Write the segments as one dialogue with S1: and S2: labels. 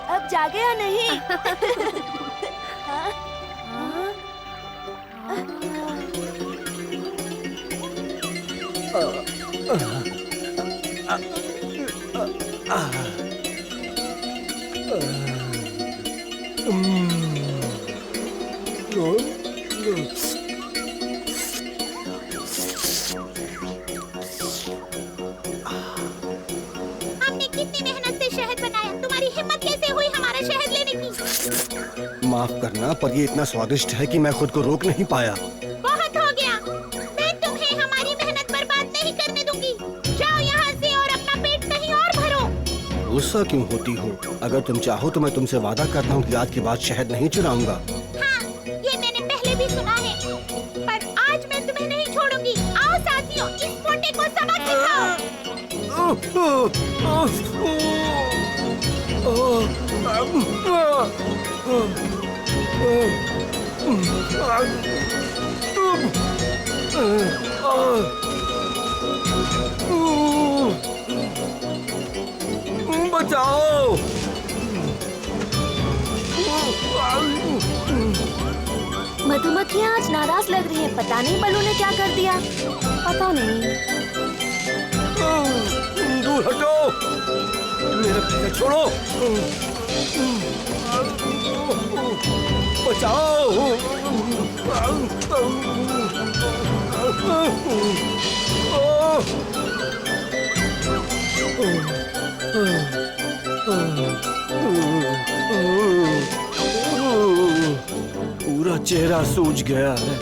S1: अब जागे या नहीं?
S2: हमने कितनी मेहनत से शहद बनाया, तुम्हारी हिम्मत कैसे हुई हमारा शहद लेने की?
S3: माफ करना, पर ये इतना स्वादिष्ट है कि मैं खुद को रोक नहीं पाया।
S2: बहुत हो गया, मैं तुम्हें हमारी मेहनत बर्बाद नहीं करने दूंगी। जाओ यहाँ से और अपना पेट कहीं और भरो।
S3: गुस्सा क्यों होती हो? अगर तुम चाहो तो मैं तुमसे वादा करता हूँ कि आज के बाद शहद नहीं चुराऊंगा।
S2: हाँ, ये मैंने पहले भी सुना है, पर आज मैं तुम्हें नहीं छोड़ूंगी। आओ साथियों, इस पोटे को सबक सिखाओ।
S3: बचाओ!
S1: मधुमक्खियाँ आज नाराज लग रही हैं। पता नहीं बलू ने क्या कर दिया। पता नहीं।
S3: दूर हटो! मेरा पीछा छोड़ो! बचाओ! पूरा चेहरा सूज गया है।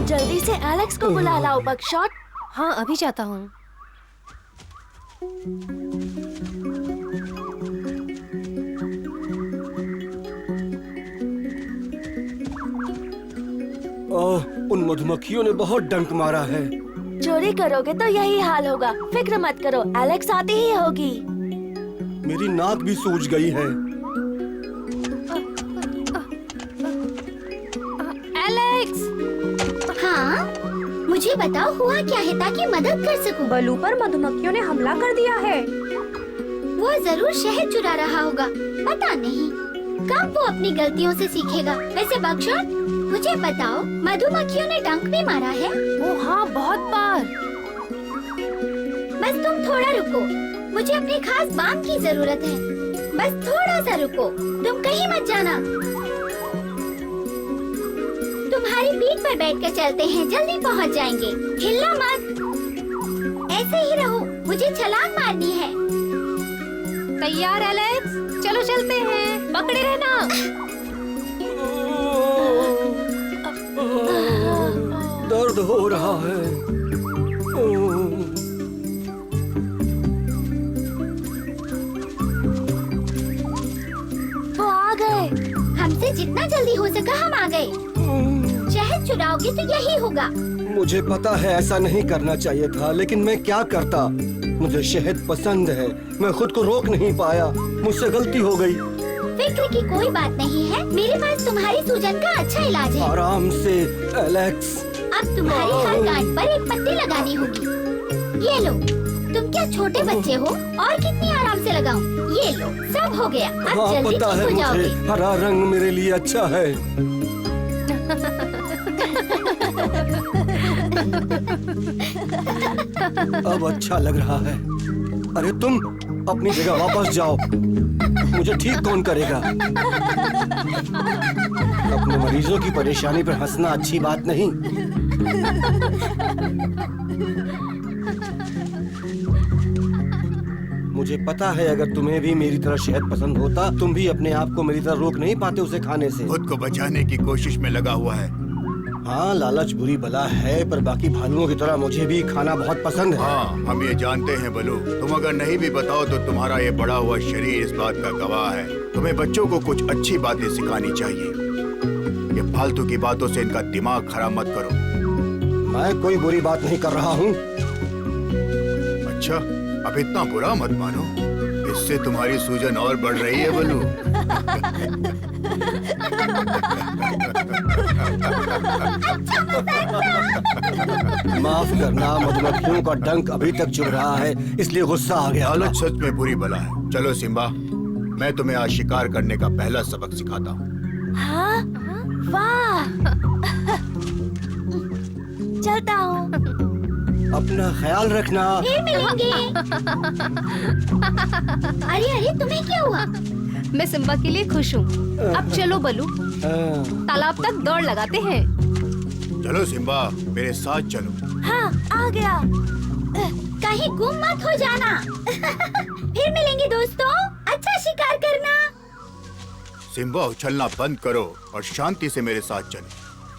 S1: जल्दी से एलेक्स को बुला लाओ बकशॉट।
S4: हाँ, अभी जाता हूँ।
S3: उन मधुमक्खियों ने बहुत डंक मारा है।
S1: चोरी करोगे तो यही हाल होगा। फिक्र मत करो, एलेक्स आती ही होगी।
S3: मेरी नाक भी सूज गई है।
S4: एलेक्स!
S2: हाँ, मुझे बताओ हुआ क्या है ताकि मदद कर सकूं।
S4: बलू पर मधुमक्खियों ने हमला कर दिया है।
S2: वो जरूर शहद चुरा रहा होगा। पता नहीं कब वो अपनी गलतियों से सीखेगा। वैसे बकशॉट, मुझे बताओ, मधुमक्खियों ने डंक भी मारा है?
S4: ओ हाँ, बहुत बार।
S2: बस तुम थोड़ा रुको, मुझे अपने खास बाम की जरूरत है। बस थोड़ा सा रुको, तुम कहीं मत जाना। तुम्हारी पीठ पर बैठकर चलते हैं, जल्दी पहुंच जाएंगे। हिलना मत, ऐसे ही रहो, मुझे छलांग मारनी है।
S4: तैयार एलेक्स? चलो चलते हैं, पकड़े रहना।
S3: दर्द हो रहा है।
S1: वो आ गए।
S2: हमसे जितना जल्दी हो सका हम आ गए। शहद चुराओगे तो यही होगा।
S3: मुझे पता है ऐसा नहीं करना चाहिए था, लेकिन मैं क्या करता। मुझे शहद पसंद है, मैं खुद को रोक नहीं पाया। मुझसे गलती हो गई।
S2: फिक्र की कोई बात नहीं है, मेरे पास तुम्हारी सूजन का अच्छा इलाज है।
S3: आराम से एलेक्स।
S2: अब तुम्हारी हर गांठ पर एक पट्टी लगानी होगी। ये लो, तुम क्या छोटे बच्चे हो? और कितनी आराम से लगाऊं? ये लो, सब हो गया। अब
S3: हाँ,
S2: जल्दी
S3: पता
S2: ठीक
S3: है
S2: हो
S3: मुझे,
S2: जाओगे।
S3: हरा रंग मेरे लिए अच्छा है। अब अच्छा लग रहा है। अरे तुम अपनी जगह वापस जाओ। मुझे ठीक कौन करेगा? अपने मरीजों की परेशानी पर हंसना अच्छी बात नहीं। मुझे पता है अगर तुम्हें भी मेरी तरह शहद पसंद होता, तुम भी अपने आप को मेरी तरह रोक नहीं पाते उसे खाने से।
S5: खुद को बचाने की कोशिश में लगा हुआ है।
S3: हाँ, लालच बुरी बला है, पर बाकी भालुओं की तरह मुझे भी खाना बहुत पसंद है।
S5: हाँ, हम ये जानते हैं बलू। तुम अगर नहीं भी बताओ तो तुम्हारा ये बड़ा हुआ शरीर इस बात का गवाह है। तुम्हें बच्चों को कुछ अच्छी बातें सिखानी चाहिए। ये फालतू की बातों से इनका दिमाग खराब मत करो।
S3: मैं कोई बुरी बात नहीं कर रहा हूँ।
S5: अच्छा, अब इतना बुरा मत मानो। इस इससे तुम्हारी सूजन और बढ़ रही है बलू।
S3: माफ करना, मधुमक्खियों का डंक अभी तक चुभ रहा है, इसलिए गुस्सा आ गया।
S5: लालच सच में बुरी बला है। चलो सिम्बा, मैं तुम्हें आज शिकार करने का पहला सबक सिखाता हूँ।
S1: हाँ? वाह! चलता हूँ।
S3: अपना ख्याल रखना।
S2: फिर मिलेंगे। अरे अरे, तुम्हें क्या हुआ?
S4: मैं सिम्बा के लिए खुश हूँ। अब चलो बलू, तालाब तक दौड़ लगाते हैं।
S5: चलो सिम्बा, मेरे साथ चलो।
S1: हाँ, आ गया।
S2: कहीं गुम मत हो जाना। फिर मिलेंगे दोस्तों, अच्छा शिकार करना।
S5: सिम्बा, उछलना बंद करो और शांति से मेरे साथ चलो।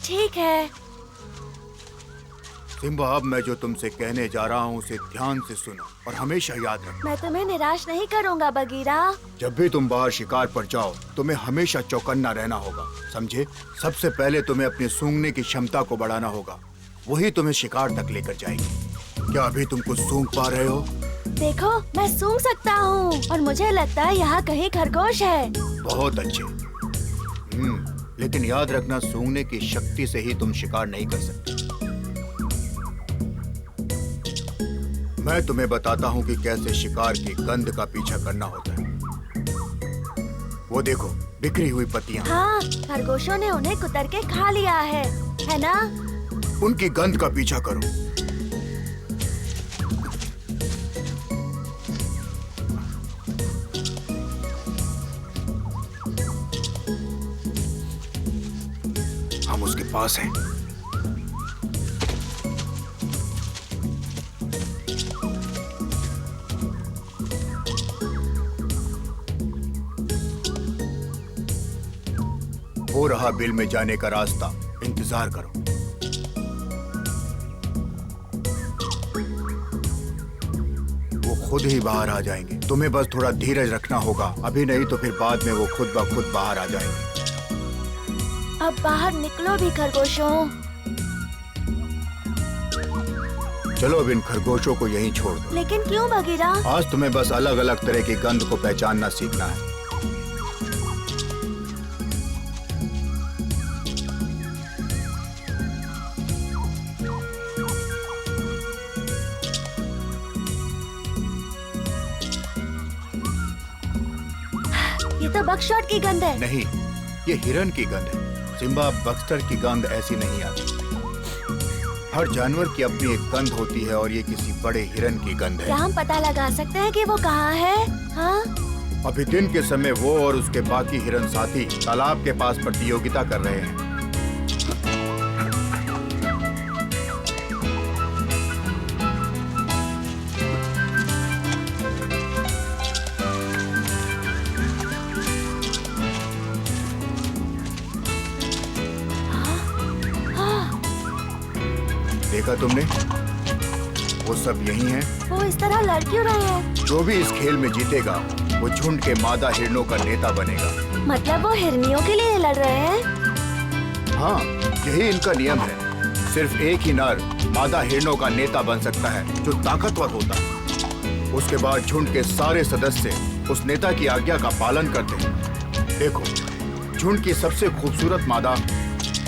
S1: ठीक है।
S5: सिम्बा, अब मैं जो तुमसे कहने जा रहा हूँ उसे ध्यान से सुनो और हमेशा याद रखना।
S1: मैं तुम्हें निराश नहीं करूँगा बगीरा।
S5: जब भी तुम बाहर शिकार पर जाओ, तुम्हें हमेशा चौकन्ना रहना होगा, समझे? सबसे पहले तुम्हें अपनी सूंघने की क्षमता को बढ़ाना होगा, वही तुम्हें शिकार तक लेकर जाएगी। क्या अभी तुम कुछ सूंघ पा रहे हो?
S1: देखो, मैं सूंघ सकता हूँ और मुझे लगता है यहाँ कहीं खरगोश है।
S5: बहुत अच्छे। लेकिन याद रखना, सूंघने की शक्ति से ही तुम शिकार नहीं कर सकते। मैं तुम्हें बताता हूँ कि कैसे शिकार की गंध का पीछा करना होता है। वो देखो, बिखरी हुई पत्तियाँ।
S1: हाँ, खरगोशों ने उन्हें कुतर के खा लिया है ना?
S5: उनकी गंध का पीछा करो। हम उसके पास हैं। हो रहा बिल में जाने का रास्ता, इंतजार करो। वो खुद ही बाहर आ जाएंगे, तुम्हें बस थोड़ा धीरज रखना होगा। अभी नहीं तो फिर बाद में वो खुद ब खुद बाहर आ जाएंगे।
S1: अब बाहर निकलो भी खरगोशों।
S5: चलो अब इन खरगोशों को यहीं छोड़ दो।
S1: लेकिन क्यों बगीरा?
S5: आज तुम्हें बस अलग अलग तरह की गंध को पहचानना सीखना है।
S1: ये तो बकशॉट की गंध है।
S5: नहीं, ये हिरन की गंध है। सिम्बा, बक्सर की गंध ऐसी नहीं आती। हर जानवर की अपनी एक गंध होती है और ये किसी बड़े हिरन की गंध
S1: क्या
S5: है।
S1: हम पता लगा सकते हैं कि वो कहाँ है? हाँ?
S5: अभी दिन के समय वो और उसके बाकी हिरन साथी तालाब के पास प्रतियोगिता कर रहे हैं। देखा तुमने? वो सब यही हैं।
S1: वो इस तरह लड़ क्यों रहे हैं?
S5: जो भी इस खेल में जीतेगा वो झुंड के मादा हिरणों का नेता बनेगा।
S1: मतलब वो हिरनियों के लिए लड़ रहे हैं?
S5: हाँ, यही इनका नियम है। सिर्फ एक ही नर मादा हिरणों का नेता बन सकता है, जो ताकतवर होता है। उसके बाद झुंड के सारे सदस्य उस नेता की आज्ञा का पालन करते हैं। देखो, झुंड की सबसे खूबसूरत मादा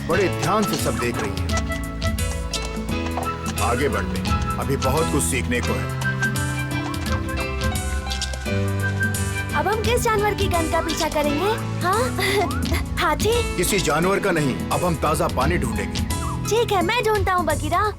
S5: बड़े ध्यान से सब देख रही है। आगे बढ़ते हैं, अभी बहुत कुछ सीखने को है।
S1: अब हम किस जानवर की गंध का पीछा करेंगे? हाँ? हाथी?
S5: किसी जानवर का नहीं, अब हम ताजा पानी ढूंढेंगे।
S1: ठीक है, मैं ढूंढता हूँ बगीरा।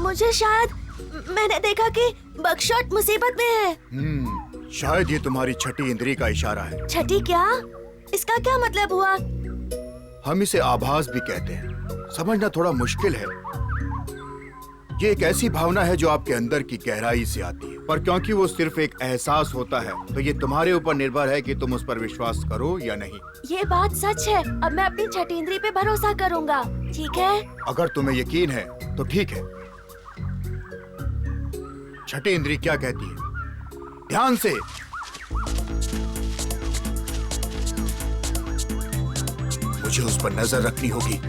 S1: मुझे शायद मैंने देखा कि बकशॉट मुसीबत में है।
S5: शायद ये तुम्हारी छठी इंद्री का इशारा है।
S1: छठी क्या? इसका क्या मतलब हुआ?
S5: हम इसे आभास भी कहते हैं। समझना थोड़ा मुश्किल है। ये एक ऐसी भावना है जो आपके अंदर की गहराई से आती है। पर क्योंकि वो सिर्फ एक एहसास होता है तो ये तुम्हारे ऊपर निर्भर है कि तुम उस पर विश्वास करो या नहीं।
S1: ये बात सच है। अब मैं अपनी छठी इंद्री पे भरोसा करूंगा, ठीक है?
S5: अगर तुम्हें यकीन है तो ठीक है। छठी इंद्री क्या कहती है? ध्यान से। मुझे उस पर नजर रखनी होगी।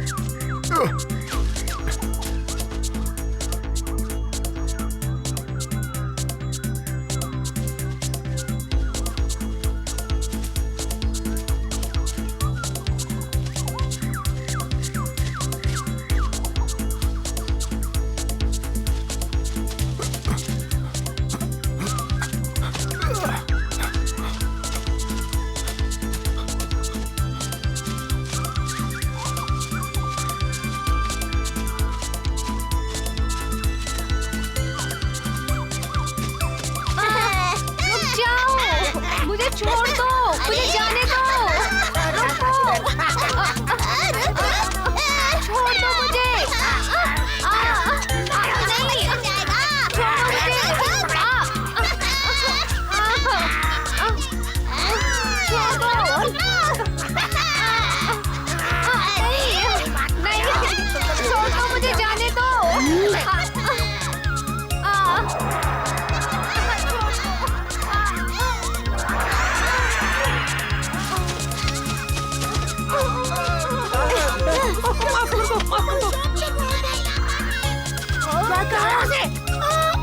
S4: मुझे छोड़ दो, मुझे जाने दो। छोड़ दो मुझे। नहीं, छोड़ो मुझे। नहीं, छोड़ दो मुझे, जाने दो।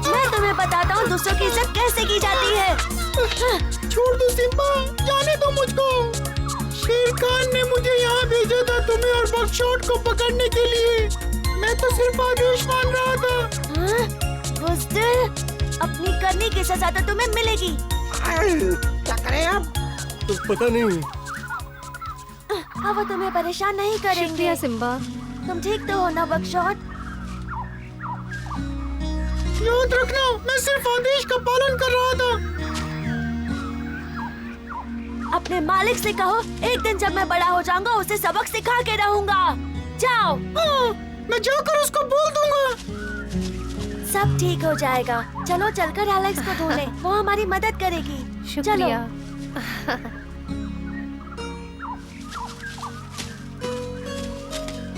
S1: मैं तुम्हें बताता हूँ दूसरों की इज्जत कैसे की जाती है।
S6: छोड़ दो सिम्बा, जाने दो मुझको। शेर खान ने मुझे यहाँ भेजा था तुम्हें और बकशॉट को पकड़ने के लिए। मैं तो सिर्फ आदेश मान रहा था।
S1: बुज़दिल, अपनी करनी की सजा तो तुम्हें मिलेगी।
S6: क्या करें अब?
S3: तो पता नहीं।
S1: अब वो तुम्हें परेशान नहीं करेंगे।
S4: शुक्रिया सिम्बा।
S1: तुम ठीक तो हो ना बकशॉट?
S6: याद रखना, मैं सिर्फ आदेश का पालन कर रहा था।
S1: अपने मालिक से कहो एक दिन जब मैं बड़ा हो जाऊंगा उसे सबक सिखा के रहूंगा। जाओ।
S6: मैं जाकर उसको बोल दूंगा।
S1: सब ठीक हो जाएगा। चलो चलकर एलेक्स को ढूंढें, वो हमारी मदद करेगी।
S4: शुक्रिया।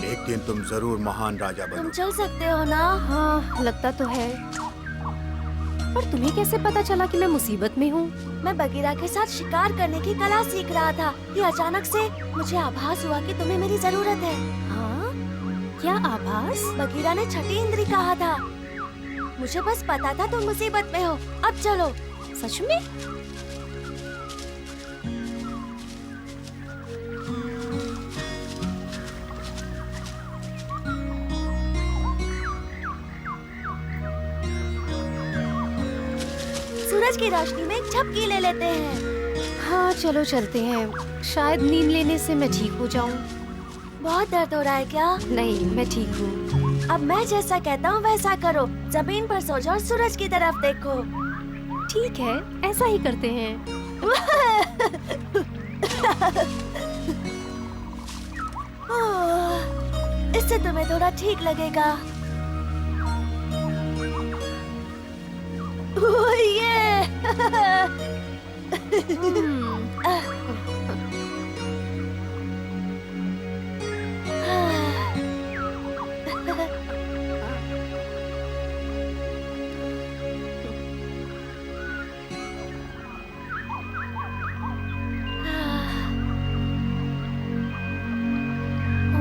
S5: एक दिन तुम जरूर महान राजा
S1: तुम
S5: बनो।
S1: चल सकते हो ना?
S4: हाँ, लगता तो है। पर तुम्हें कैसे पता चला कि मैं मुसीबत में हूँ?
S1: मैं बगीरा के साथ शिकार करने की कला सीख रहा था कि अचानक से मुझे आभास हुआ कि तुम्हें मेरी जरूरत है।
S4: हाँ? क्या आभास?
S1: बगीरा ने छठी इंद्री कहा था। मुझे बस पता था तुम मुसीबत में हो। अब चलो।
S4: सच में?
S1: सूरज की रोशनी में एक झपकी ले लेते हैं।
S4: हाँ, चलो चलते हैं। शायद नींद लेने से मैं ठीक हो जाऊँ।
S1: बहुत दर्द हो रहा है क्या?
S4: नहीं, मैं ठीक हूँ।
S1: अब मैं जैसा कहता हूँ वैसा करो। जमीन पर सो जाओ और सूरज की तरफ देखो।
S4: ठीक है, ऐसा ही करते हैं।
S1: इससे तुम्हें थोड़ा ठीक लगेगा। ये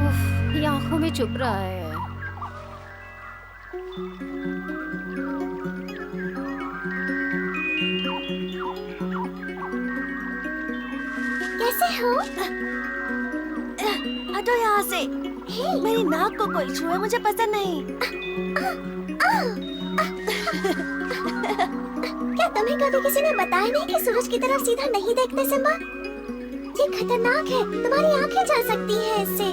S4: उफ, ये आंखों में चुभ रहा है।
S2: कैसे हो?
S1: हटो यहाँ से। मेरी नाक को कोई छुए मुझे पसंद नहीं।
S2: क्या तुम्हें कभी किसी ने बताया नहीं कि सूरज की तरफ सीधा नहीं देखते सिम्बा? ये खतरनाक है, तुम्हारी आंखें जल सकती हैं इससे।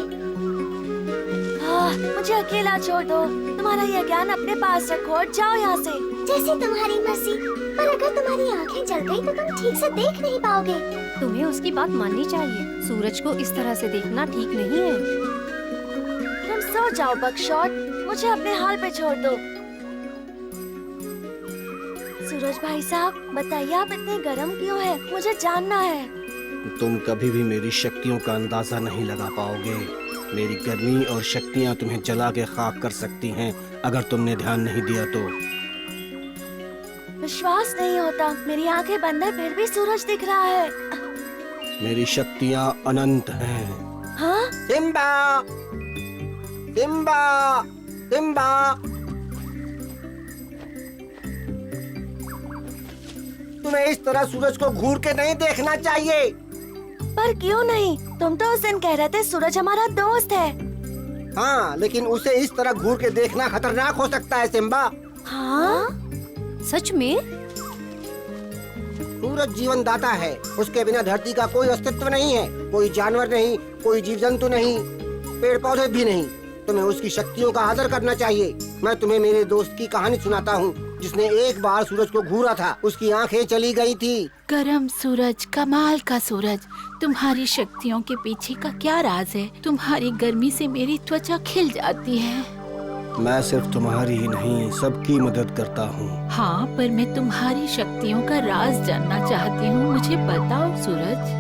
S1: मुझे अकेला छोड़ दो। तुम्हारा यह ज्ञान अपने पास रखो और जाओ यहाँ से।
S2: जैसे तुम्हारी मर्जी, पर अगर तुम्हारी आंखें जल गई तो तुम ठीक से देख नहीं पाओगे।
S4: तुम्हें उसकी बात माननी चाहिए। सूरज को इस तरह से देखना ठीक नहीं है।
S1: तुम सो जाओ बकशॉट, मुझे अपने हाल पे छोड़ दो। सूरज सूरज भाई साहब, बताइए आप इतने गर्म क्यों है? मुझे जानना है।
S3: तुम कभी भी मेरी शक्तियों का अंदाजा नहीं लगा पाओगे। मेरी गर्मी और शक्तियाँ तुम्हें जला के खाक कर सकती हैं अगर तुमने ध्यान नहीं दिया तो।
S1: विश्वास नहीं होता, मेरी आंखें बंद है फिर भी सूरज दिख रहा है।
S3: मेरी शक्तियाँ अनंत हैं।
S1: हाँ?
S3: सिम्बा! सिम्बा! सिम्बा! तुम्हें इस तरह सूरज को घूर के नहीं देखना चाहिए।
S1: पर क्यों नहीं? तुम तो उस दिन कह रहे थे सूरज हमारा दोस्त है।
S3: हाँ, लेकिन उसे इस तरह घूर के देखना खतरनाक हो सकता है सिम्बा।
S1: हाँ?
S4: सच में?
S3: सूरज जीवन दाता है, उसके बिना धरती का कोई अस्तित्व नहीं है। कोई जानवर नहीं, कोई जीव जंतु नहीं, पेड़ पौधे भी नहीं। तुम्हें उसकी शक्तियों का आदर करना चाहिए। मैं तुम्हें मेरे दोस्त की कहानी सुनाता हूँ, जिसने एक बार सूरज को घूरा था, उसकी आंखें चली गई थी।
S7: गरम सूरज, कमाल का सूरज, तुम्हारी शक्तियों के पीछे का क्या राज है? तुम्हारी गर्मी से मेरी त्वचा खिल जाती है।
S3: मैं सिर्फ तुम्हारी ही नहीं, सबकी मदद करता हूँ।
S7: हाँ, पर मैं तुम्हारी शक्तियों का राज जानना चाहती हूँ। मुझे बताओ सूरज।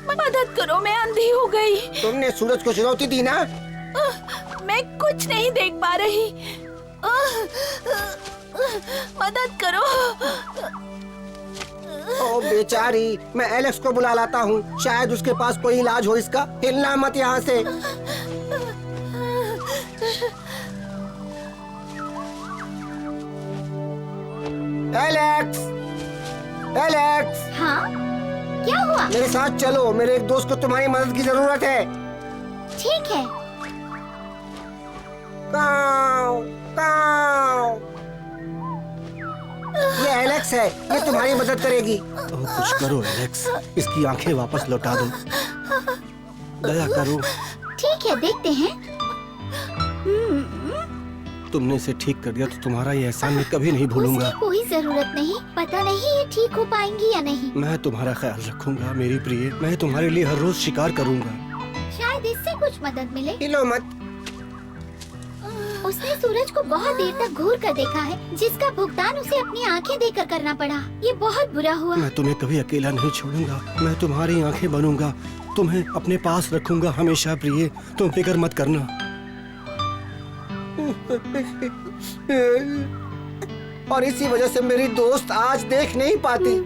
S7: मदद करो, मैं अंधी हो गई।
S3: तुमने सूरज को चुनौती दी ना?
S7: मैं कुछ नहीं देख पा रही। मदद करो।
S3: ओ बेचारी, मैं एलेक्स को बुला लाता हूँ, शायद उसके पास कोई इलाज हो इसका। हिलना मत यहाँ से। एलेक्स! एलेक्स!
S2: हाँ, क्या हुआ?
S3: मेरे साथ चलो, मेरे एक दोस्त को तुम्हारी मदद की जरूरत है।
S2: ठीक है।
S3: काऊ, काऊ। ये एलेक्स है, ये तुम्हारी मदद करेगी। कुछ करो एलेक्स, इसकी आंखें वापस लौटा दो। दया करो।
S2: ठीक है, देखते हैं।
S3: तुमने इसे ठीक कर दिया तो तुम्हारा ये एहसान मैं कभी नहीं भूलूंगा।
S2: उसकी कोई जरूरत नहीं, पता नहीं ये ठीक हो पाएंगी या नहीं।
S3: मैं तुम्हारा ख्याल रखूंगा मेरी प्रिय। मैं तुम्हारे लिए हर रोज शिकार करूंगा।
S2: शायद इससे कुछ मदद मिले।
S3: हिलो मत।
S2: उसने सूरज को बहुत देर तक घूर कर देखा है, जिसका भुगतान उसे अपनी आंखें देकर करना पड़ा। ये बहुत बुरा हुआ।
S3: मैं तुम्हें कभी अकेला नहीं छोड़ूंगा। मैं तुम्हारी आंखें बनूंगा, तुम्हें अपने पास रखूंगा हमेशा प्रिय। तुम फिक्र मत करना। और इसी वजह से मेरी दोस्त आज देख नहीं पाती।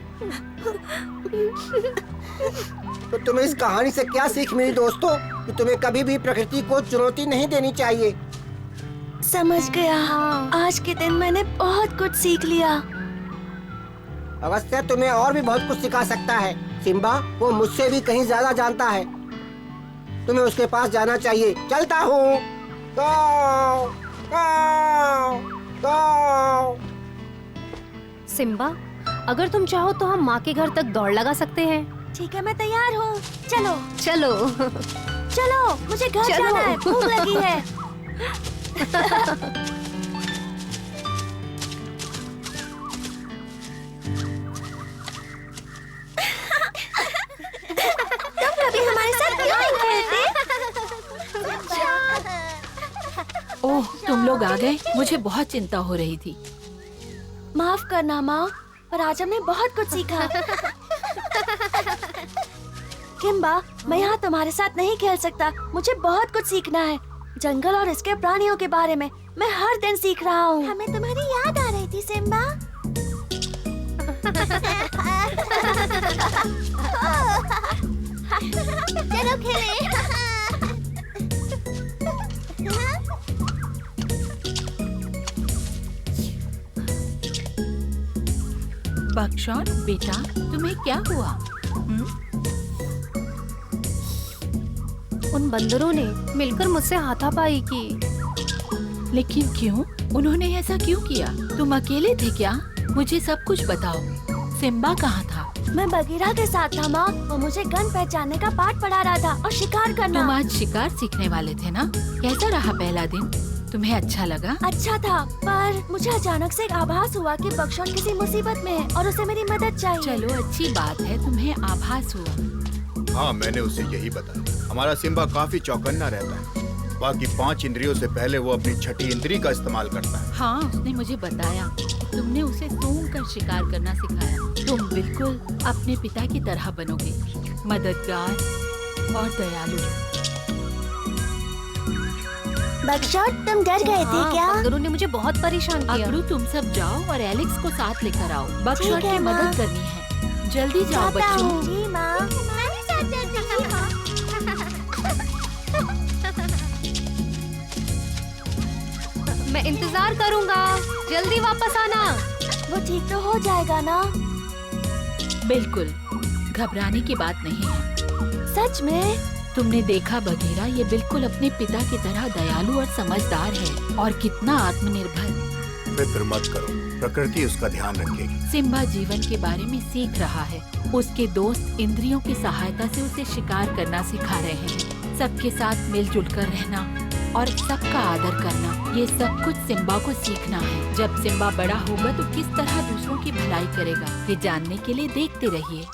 S3: तो तुम्हें इस कहानी से क्या सीख मिली दोस्तों? कि तुम्हें कभी भी प्रकृति को चुनौती नहीं देनी चाहिए।
S1: समझ गया। आज के दिन मैंने बहुत कुछ सीख लिया।
S3: अवश्य तुम्हें और भी बहुत कुछ सिखा सकता है सिम्बा। वो मुझसे भी कहीं ज्यादा जानता है। तुम्हें उसके पास जाना चाहिए। चलता हूँ। गाओ, गाओ, गाओ।
S4: सिम्बा, अगर तुम चाहो तो हम माँ के घर तक दौड़ लगा सकते हैं।
S1: ठीक है, मैं तैयार हूँ। चलो
S4: चलो।
S1: चलो, मुझे घर
S4: चलो।
S1: जाना है, भूख लगी है। तुम कभी हमारे साथ क्यों नहीं खेलते?
S7: ओह, तुम लोग आ गए। मुझे बहुत चिंता हो रही थी।
S1: माफ करना माँ, पर आज हमने बहुत कुछ सीखा। किम्बा, मैं यहाँ तुम्हारे साथ नहीं खेल सकता। मुझे बहुत कुछ सीखना है, जंगल और इसके प्राणियों के बारे में। मैं हर दिन सीख रहा हूँ। हमें तुम्हारी याद आ रही थी सिम्बा। चलो खेलें।
S7: बकशॉन, बेटा, तुम्हें क्या हुआ?
S4: उन बंदरों ने मिलकर मुझसे हाथापाई की।
S7: लेकिन क्यों? उन्होंने ऐसा क्यों किया? तुम अकेले थे क्या? मुझे सब कुछ बताओ। सिम्बा कहाँ था?
S1: मैं बगीरा के साथ था माँ। वो मुझे गन पहचानने का पाठ पढ़ा रहा था और शिकार करना।
S7: तुम आज शिकार सीखने वाले थे ना? कैसा रहा पहला दिन? तुम्हें अच्छा लगा?
S1: अच्छा था, पर मुझे अचानक से एक आभास हुआ कि बकशॉन किसी मुसीबत में है और उसे मेरी मदद चाहिए।
S7: चलो, अच्छी बात है तुम्हें आभास हुआ।
S5: हाँ, मैंने उसे यही बताया। हमारा सिम्बा काफी चौकन्ना रहता है। बाकी 5 इंद्रियों से पहले वो अपनी छठी इंद्री का इस्तेमाल करता है।
S7: हाँ, उसने मुझे बताया तुमने उसे सूंघ कर शिकार करना सिखाया। तुम बिल्कुल अपने पिता की तरह बनोगे, मददगार और दयालु।
S1: बकशॉट, तुम डर गए थे
S4: हाँ,
S1: क्या?
S4: बंदरों ने मुझे बहुत परेशान किया।
S7: अगरू, तुम सब जाओ और एलेक्स को साथ लेकर आओ। बकशॉट
S1: ठीक है,
S7: की
S1: माँ।
S7: मदद करनी है। जल्दी जाओ
S1: जाता
S7: बच्चों।
S1: हूँ। जी माँ।
S2: मैं भी साथ जाती हूँ।
S4: मैं इंतजार करूंगा, जल्दी वापस आना।
S1: वो ठीक तो हो जाएगा ना?
S7: बिल्कुल, घबराने की बात नहीं है।
S1: सच में?
S7: तुमने देखा बघीरा, ये बिल्कुल अपने पिता की तरह दयालु और समझदार है और कितना आत्मनिर्भर।
S5: फिक्र मत करो, प्रकृति उसका ध्यान रखेगी।
S7: सिम्बा जीवन के बारे में सीख रहा है। उसके दोस्त इंद्रियों की सहायता से उसे शिकार करना सिखा रहे हैं। सबके साथ मिलजुल कर रहना और सबका आदर करना, ये सब कुछ सिम्बा को सीखना है। जब सिम्बा बड़ा होगा तो किस तरह दूसरों की भलाई करेगा, ये जानने के लिए देखते रहिए।